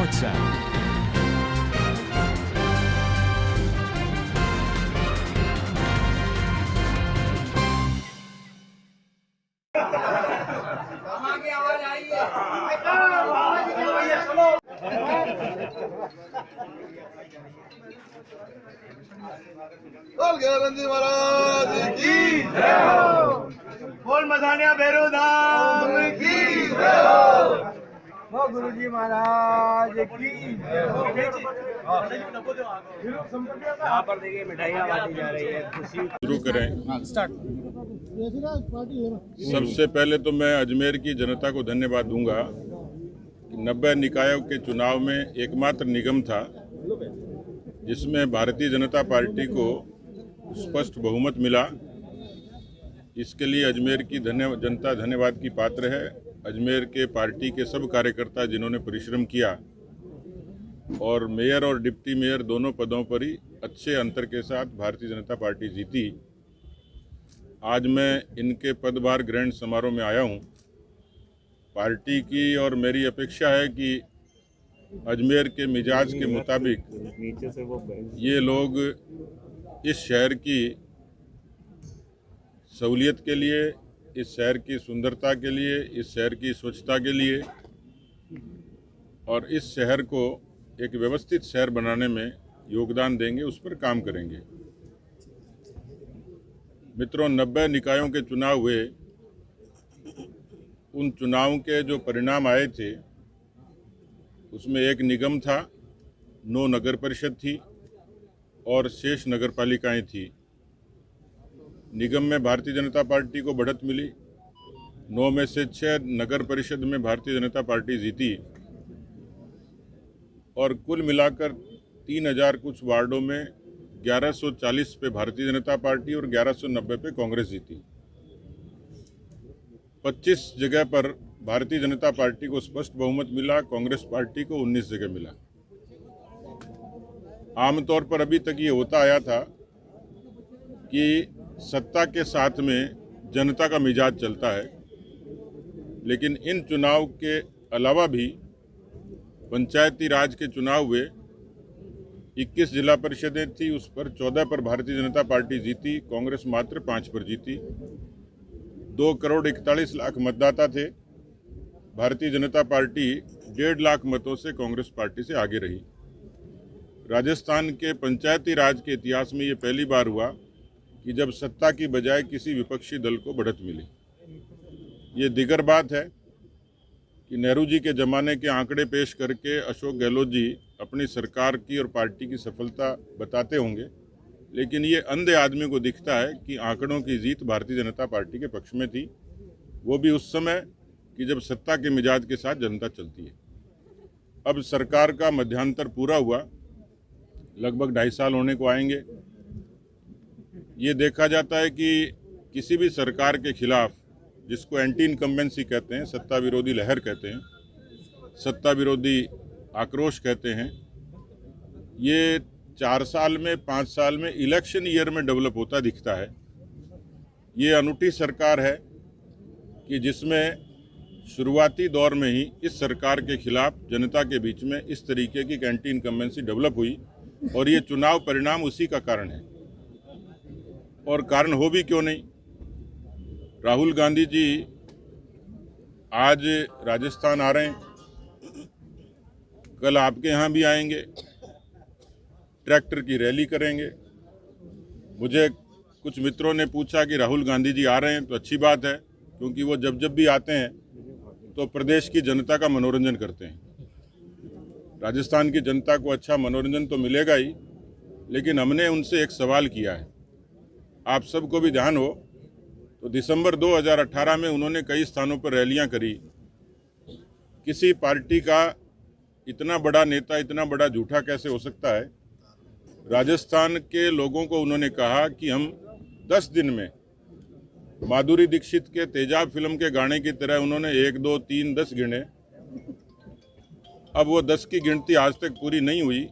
WhatsApp। महाराज की जय हो। बोल मधानिया भैरव धाम की जय हो। गुरुजी महाराज की जय हो। यहाँ पर देखिए मिठाइयाँ बांटी जा रही है, खुशी शुरू करें। सबसे पहले तो मैं अजमेर की जनता को धन्यवाद दूंगा कि 90 निकायों के चुनाव में एकमात्र निगम था जिसमें भारतीय जनता पार्टी को स्पष्ट बहुमत मिला। इसके लिए अजमेर की जनता धन्यवाद की पात्र है। अजमेर के पार्टी के सब कार्यकर्ता जिन्होंने परिश्रम किया और मेयर और डिप्टी मेयर दोनों पदों पर ही अच्छे अंतर के साथ भारतीय जनता पार्टी जीती। आज मैं इनके पदभार ग्रहण समारोह में आया हूं। पार्टी की और मेरी अपेक्षा है कि अजमेर के मिजाज के मुताबिक ये लोग इस शहर की सहूलियत के लिए, इस शहर की सुंदरता के लिए, इस शहर की स्वच्छता के लिए और इस शहर को एक व्यवस्थित शहर बनाने में योगदान देंगे, उस पर काम करेंगे। मित्रों, 90 निकायों के चुनाव हुए। उन चुनावों के जो परिणाम आए थे उसमें एक निगम था, 9 नगर परिषद थी और शेष नगर पालिकाएँ थी। निगम में भारतीय जनता पार्टी को बढ़त मिली। 9 में से 6 नगर परिषद में भारतीय जनता पार्टी जीती और कुल मिलाकर 3000 कुछ वार्डों में 1140 पे भारतीय जनता पार्टी और 1190 पे कांग्रेस जीती। 25 जगह पर भारतीय जनता पार्टी को स्पष्ट बहुमत मिला, कांग्रेस पार्टी को 19 जगह मिला। आमतौर पर अभी तक ये होता आया था कि सत्ता के साथ में जनता का मिजाज चलता है, लेकिन इन चुनाव के अलावा भी पंचायती राज के चुनाव हुए। 21 जिला परिषदें थी, उस पर 14 पर भारतीय जनता पार्टी जीती, कांग्रेस मात्र 5 पर जीती। 2 करोड़ 41 लाख मतदाता थे। भारतीय जनता पार्टी 1.5 लाख मतों से कांग्रेस पार्टी से आगे रही। राजस्थान के पंचायती राज के इतिहास में ये पहली बार हुआ कि जब सत्ता की बजाय किसी विपक्षी दल को बढ़त मिली। ये दिगर बात है कि नेहरू जी के ज़माने के आंकड़े पेश करके अशोक गहलोत जी अपनी सरकार की और पार्टी की सफलता बताते होंगे, लेकिन ये अंधे आदमी को दिखता है कि आंकड़ों की जीत भारतीय जनता पार्टी के पक्ष में थी, वो भी उस समय कि जब सत्ता के मिजाज के साथ जनता चलती है। अब सरकार का मध्यांतर पूरा हुआ, लगभग 2.5 साल होने को आएंगे। ये देखा जाता है कि किसी भी सरकार के खिलाफ, जिसको एंटी इनकम्बेंसी कहते हैं, सत्ता विरोधी लहर कहते हैं, सत्ता विरोधी आक्रोश कहते हैं, ये 4 साल में 5 साल में इलेक्शन ईयर में डेवलप होता दिखता है। ये अनूठी सरकार है कि जिसमें शुरुआती दौर में ही इस सरकार के खिलाफ जनता के बीच में इस तरीके की एंटी इनकम्बेंसी डेवलप हुई और ये चुनाव परिणाम उसी का कारण है। और कारण हो भी क्यों नहीं। राहुल गांधी जी आज राजस्थान आ रहे हैं, कल आपके यहाँ भी आएंगे, ट्रैक्टर की रैली करेंगे। मुझे कुछ मित्रों ने पूछा कि राहुल गांधी जी आ रहे हैं, तो अच्छी बात है, क्योंकि वो जब जब भी आते हैं तो प्रदेश की जनता का मनोरंजन करते हैं। राजस्थान की जनता को अच्छा मनोरंजन तो मिलेगा ही, लेकिन हमने उनसे एक सवाल किया है, आप सबको भी ध्यान हो तो दिसंबर 2018 में उन्होंने कई स्थानों पर रैलियां करी। किसी पार्टी का इतना बड़ा नेता इतना बड़ा झूठा कैसे हो सकता है। राजस्थान के लोगों को उन्होंने कहा कि हम 10 दिन में माधुरी दीक्षित के तेजाब फिल्म के गाने की तरह उन्होंने 1, 2, 3, 10 गिने। अब वो 10 की गिनती आज तक पूरी नहीं हुई।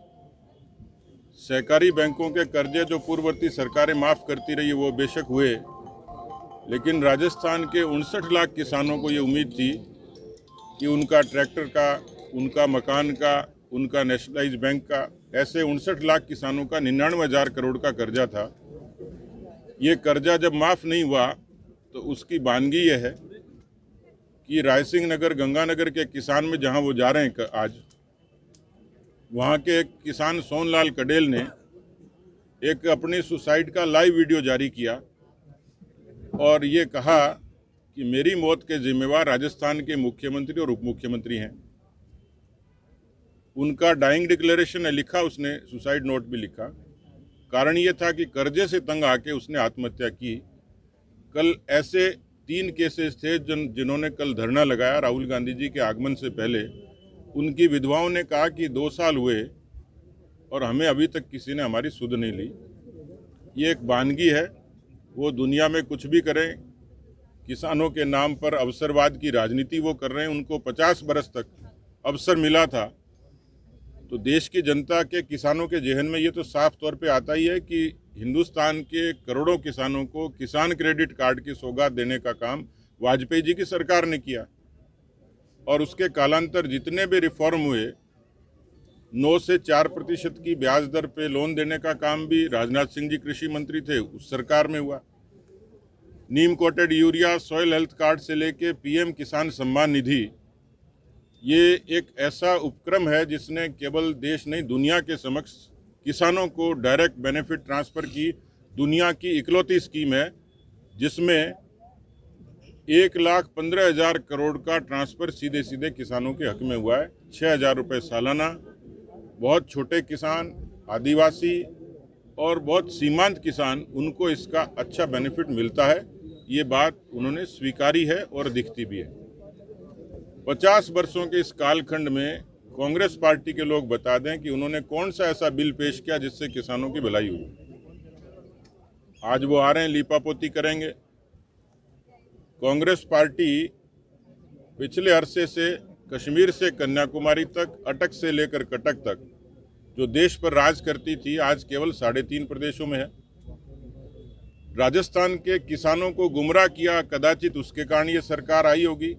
सहकारी बैंकों के कर्जे जो पूर्ववर्ती सरकारें माफ़ करती रही वो बेशक हुए, लेकिन राजस्थान के 59 लाख किसानों को ये उम्मीद थी कि उनका ट्रैक्टर का, उनका मकान का, उनका नेशनलाइज बैंक का, ऐसे 59 लाख किसानों का 99,000 करोड़ का कर्जा था। ये कर्जा जब माफ़ नहीं हुआ तो उसकी बानगी ये है कि रायसिंह नगर, गंगानगर के किसान में जहां वो जा रहे हैं आज, वहां के एक किसान सोनलाल कडेल ने एक अपनी सुसाइड का लाइव वीडियो जारी किया और ये कहा कि मेरी मौत के जिम्मेवार राजस्थान के मुख्यमंत्री और उप मुख्यमंत्री हैं। उनका डाइंग डिक्लेरेशन है लिखा, उसने सुसाइड नोट भी लिखा। कारण ये था कि कर्जे से तंग आके उसने आत्महत्या की। कल ऐसे 3 केसेस थे जिन्होंने कल धरना लगाया राहुल गांधी जी के आगमन से पहले। उनकी विधवाओं ने कहा कि 2 साल हुए और हमें अभी तक किसी ने हमारी सुध नहीं ली। ये एक वानगी है, वो दुनिया में कुछ भी करें, किसानों के नाम पर अवसरवाद की राजनीति वो कर रहे हैं। उनको 50 बरस तक अवसर मिला था, तो देश की जनता के, किसानों के जहन में ये तो साफ तौर पे आता ही है कि हिंदुस्तान के करोड़ों किसानों को किसान क्रेडिट कार्ड की सौगात देने का काम वाजपेयी जी की सरकार ने किया। और उसके कालांतर जितने भी रिफॉर्म हुए, 9 से 4% की ब्याज दर पे लोन देने का काम भी राजनाथ सिंह जी कृषि मंत्री थे उस सरकार में हुआ। Neem coated urea, soil health card से लेके पीएम किसान सम्मान निधि, ये एक ऐसा उपक्रम है जिसने केवल देश नहीं दुनिया के समक्ष किसानों को डायरेक्ट बेनिफिट ट्रांसफ़र की दुनिया की इकलौती स्कीम है, जिसमें 1,15,000 करोड़ का ट्रांसफ़र सीधे सीधे किसानों के हक में हुआ है। 6,000 रुपये सालाना। बहुत छोटे किसान, आदिवासी और बहुत सीमांत किसान, उनको इसका अच्छा बेनिफिट मिलता है। ये बात उन्होंने स्वीकारी है और दिखती भी है। 50 वर्षों के इस कालखंड में कांग्रेस पार्टी के लोग बता दें कि उन्होंने कौन सा ऐसा बिल पेश किया जिससे किसानों की भलाई हुई। आज वो आ रहे हैं, लीपापोती करेंगे। कांग्रेस पार्टी पिछले अरसे से कश्मीर से कन्याकुमारी तक, अटक से लेकर कटक तक जो देश पर राज करती थी, आज केवल 3.5 प्रदेशों में है। राजस्थान के किसानों को गुमराह किया, कदाचित उसके कारण ये सरकार आई होगी।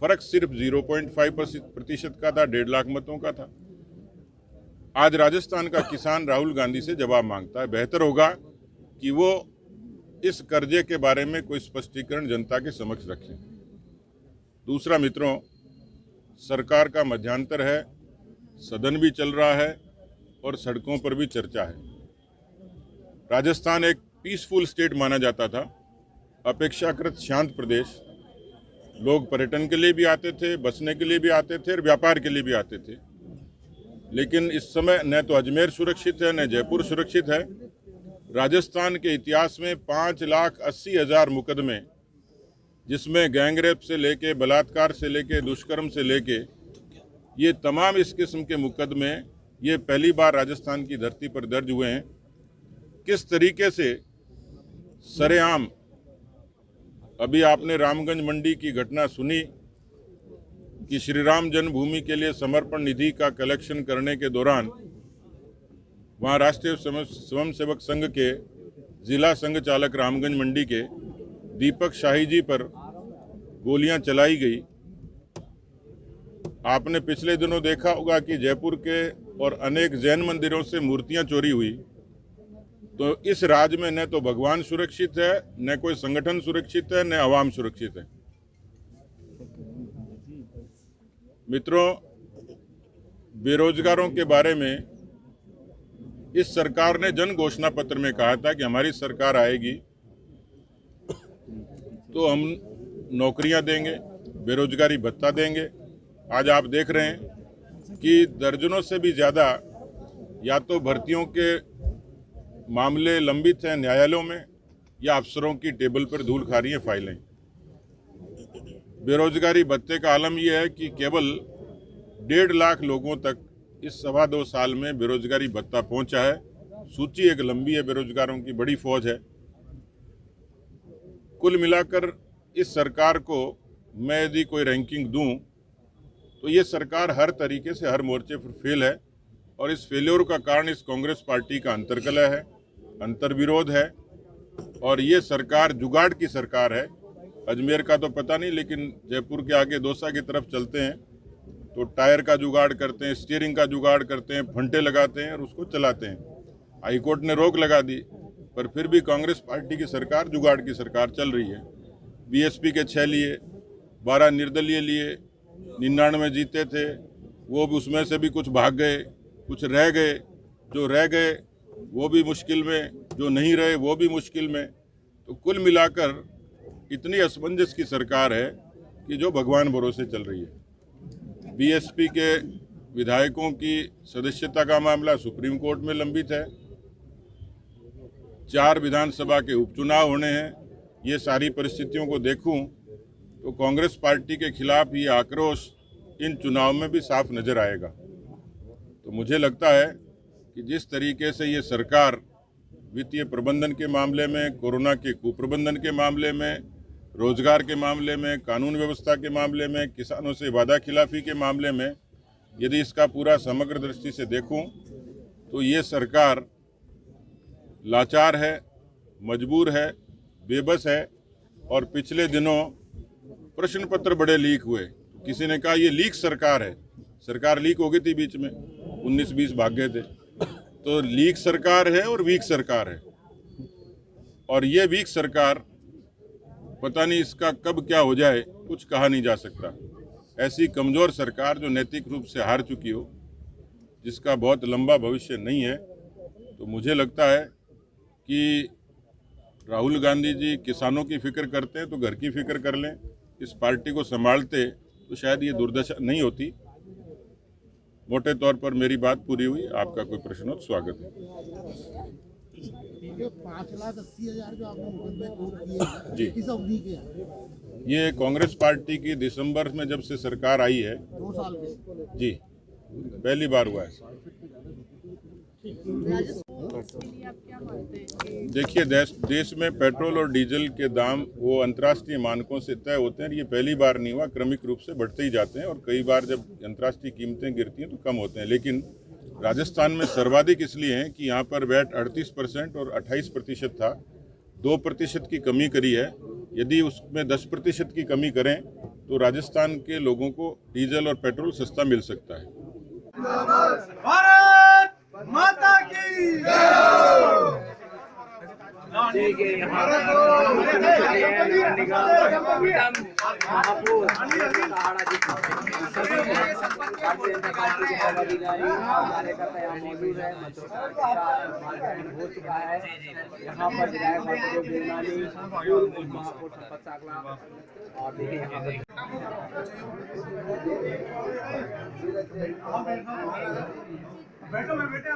फर्क सिर्फ 0.5% का था, 1.5 लाख मतों का था। आज राजस्थान का किसान राहुल गांधी से जवाब मांगता है। बेहतर होगा कि वो इस कर्जे के बारे में कोई स्पष्टीकरण जनता के समक्ष रखें। दूसरा मित्रों, सरकार का मध्यांतर है, सदन भी चल रहा है और सड़कों पर भी चर्चा है। राजस्थान एक पीसफुल स्टेट माना जाता था, अपेक्षाकृत शांत प्रदेश। लोग पर्यटन के लिए भी आते थे, बसने के लिए भी आते थे और व्यापार के लिए भी आते थे। लेकिन इस समय न तो अजमेर सुरक्षित है, न जयपुर सुरक्षित है। राजस्थान के इतिहास में 5,80,000 मुकदमे, जिसमें गैंगरेप से लेके, बलात्कार से लेके, दुष्कर्म से लेके, ये तमाम इस किस्म के मुकदमे ये पहली बार राजस्थान की धरती पर दर्ज हुए हैं। किस तरीके से सरेआम, अभी आपने रामगंज मंडी की घटना सुनी कि श्री राम जन्मभूमि के लिए समर्पण निधि का कलेक्शन करने के दौरान वहाँ राष्ट्रीय स्वयंसेवक संघ के जिला संघ चालक रामगंज मंडी के दीपक शाही जी पर गोलियां चलाई गई। आपने पिछले दिनों देखा होगा कि जयपुर के और अनेक जैन मंदिरों से मूर्तियां चोरी हुई। तो इस राज्य में न तो भगवान सुरक्षित है, न कोई संगठन सुरक्षित है, न आवाम सुरक्षित है। मित्रों, बेरोजगारों के बारे में इस सरकार ने जन घोषणा पत्र में कहा था कि हमारी सरकार आएगी तो हम नौकरियां देंगे, बेरोजगारी भत्ता देंगे। आज आप देख रहे हैं कि दर्जनों से भी ज़्यादा या तो भर्तियों के मामले लंबित हैं न्यायालयों में, या अफसरों की टेबल पर धूल खा रही हैं फाइलें। बेरोजगारी भत्ते का आलम यह है कि केवल 1.5 लाख लोगों तक इस 2.25 साल में बेरोजगारी भत्ता पहुंचा है। सूची एक लंबी है, बेरोजगारों की बड़ी फौज है। कुल मिलाकर इस सरकार को मैं यदि कोई रैंकिंग दूं तो ये सरकार हर तरीके से, हर मोर्चे पर फेल है। और इस फेल्योर का कारण इस कांग्रेस पार्टी का अंतर्कलह है, अंतर्विरोध है। और ये सरकार जुगाड़ की सरकार है। अजमेर का तो पता नहीं, लेकिन जयपुर के आगे दौसा की तरफ चलते हैं तो टायर का जुगाड़ करते हैं, स्टीयरिंग का जुगाड़ करते हैं, फंटे लगाते हैं और उसको चलाते हैं। हाईकोर्ट ने रोक लगा दी, पर फिर भी कांग्रेस पार्टी की सरकार जुगाड़ की सरकार चल रही है। बीएसपी के 6 लिए, 12 निर्दलीय लिए, 99 जीते थे, वो भी उसमें से भी कुछ भाग गए, कुछ रह गए। जो रह गए वो भी मुश्किल में, जो नहीं रहे वो भी मुश्किल में। तो कुल मिलाकर इतनी असमंजस की सरकार है कि जो भगवान भरोसे चल रही है। बीएसपी के विधायकों की सदस्यता का मामला सुप्रीम कोर्ट में लंबित है। 4 विधानसभा के उपचुनाव होने हैं। ये सारी परिस्थितियों को देखूं तो कांग्रेस पार्टी के खिलाफ ये आक्रोश इन चुनाव में भी साफ नजर आएगा। तो मुझे लगता है कि जिस तरीके से ये सरकार वित्तीय प्रबंधन के मामले में, कोरोना के कुप्रबंधन के मामले में, रोजगार के मामले में, कानून व्यवस्था के मामले में, किसानों से वादा खिलाफी के मामले में, यदि इसका पूरा समग्र दृष्टि से देखूं तो ये सरकार लाचार है, मजबूर है, बेबस है। और पिछले दिनों प्रश्न पत्र बड़े लीक हुए। किसी ने कहा ये लीक सरकार है। सरकार लीक हो गई थी बीच में, 19-20 भाग गए थे। तो लीक सरकार है और वीक सरकार है। और ये वीक सरकार पता नहीं इसका कब क्या हो जाए, कुछ कहा नहीं जा सकता। ऐसी कमज़ोर सरकार जो नैतिक रूप से हार चुकी हो, जिसका बहुत लंबा भविष्य नहीं है, तो मुझे लगता है कि राहुल गांधी जी किसानों की फिक्र करते हैं तो घर की फिक्र कर लें। इस पार्टी को संभालते तो शायद ये दुर्दशा नहीं होती। मोटे तौर पर मेरी बात पूरी हुई। आपका कोई प्रश्न हो तो स्वागत है। 5,80,000 जो आपने मुकदमे कोर्ट किए जी, किस अवधि के हैं? ये कांग्रेस पार्टी की दिसंबर में जब से सरकार आई है, 2 साल के। जी, पहली बार हुआ है। देखिए, देश में पेट्रोल और डीजल के दाम वो अंतर्राष्ट्रीय मानकों से तय होते हैं। ये पहली बार नहीं हुआ, क्रमिक रूप से बढ़ते ही जाते हैं। और कई बार जब अंतर्राष्ट्रीय कीमतें गिरती हैं तो कम होते हैं। लेकिन राजस्थान में सर्वाधिक इसलिए है कि यहाँ पर वैट 38% और 28% था। 2% की कमी करी है। यदि उसमें 10% की कमी करें तो राजस्थान के लोगों को डीजल और पेट्रोल सस्ता मिल सकता है। भारत माता की जय। यहाँ पर और देखिए बैठो मैं बेटे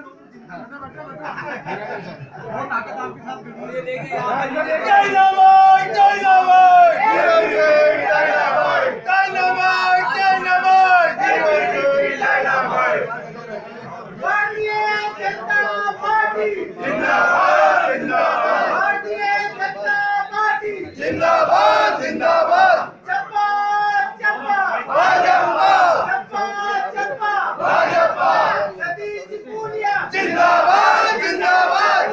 जिंदाबाद जिंदाबाद चप्पा चप्पा भाजपा चप्पा चप्पा भाजपा सतीश पूनिया जिंदाबाद जिंदाबाद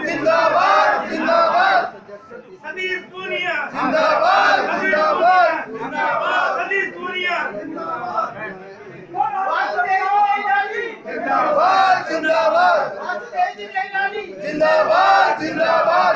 जिंदाबाद जिंदाबाद सतीश पूनिया जिंदाबाद जिंदाबाद जिंदाबाद सतीश पूनिया जिंदाबाद जिंदाबाद जिंदाबाद जिंदाबाद जिंदाबाद